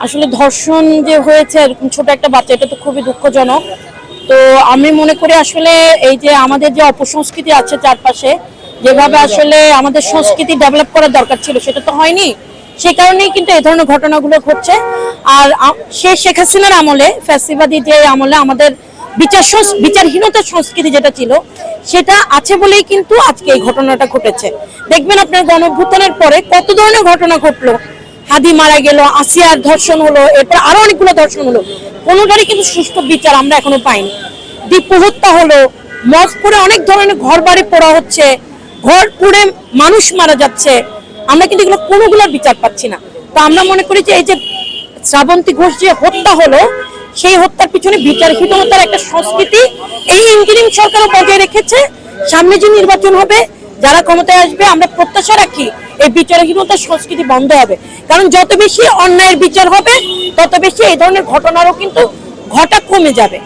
আসলে ধর্ষণ যে হয়েছে এরকম ছোট একটা বাচ্চা, এটা তো খুবই দুঃখজনক। তো আমি মনে করি আসলে এই যে আমাদের যে অপসংস্কৃতি আছে চারপাশে, যেভাবে আসলে আমাদের সংস্কৃতি ডেভেলপ করার দরকার ছিল সেটা তো হয়নি। সে কারণেই কিন্তু এই ধরনের ঘটনাগুলো ঘটছে। আর সে শেখ হাসিনার আমলে, ফ্যাসিবাদী যে আমলে আমাদের বিচারহীনতার সংস্কৃতি যেটা ছিল সেটা আছে বলেই কিন্তু আজকে এই ঘটনাটা ঘটেছে। দেখবেন আপনার গণঅভ্যুত্থানের পরে কত ধরনের ঘটনা ঘটলো। হাদি মারা গেল, আসিয়ার ধর্ষণ হলো, এরপর আরো অনেকগুলো ধর্ষণ হলো, কোনোটারই কিন্তু সুষ্ঠু বিচার আমরা এখনো পাইনি। দীপু হত্যা হলো, মফপুরে অনেক ধরনের ঘর বাড়ি পোড়া হচ্ছে, ঘর পুড়ে মানুষ মারা যাচ্ছে, আমরা কিন্তু এগুলো কোনোগুলোর বিচার পাচ্ছি না। তো আমরা মনে করি যে এই যে শ্রাবন্তী ঘোষ যে হত্যা হলো, সেই হত্যার পিছনে বিচারহীনতার একটা সংস্কৃতি এই ইন্টারিম সরকারও বজায় রেখেছে। সামনে যে নির্বাচন হবে, যারা ক্ষমতায় আসবে, আমরা প্রত্যাশা রাখি এই বিচারহীনতার সংস্কৃতি বন্ধ হবে। কারণ যত বেশি অন্যায়ের বিচার হবে তত বেশি এই ধরনের ঘটনারও কিন্তু ঘটা কমে যাবে।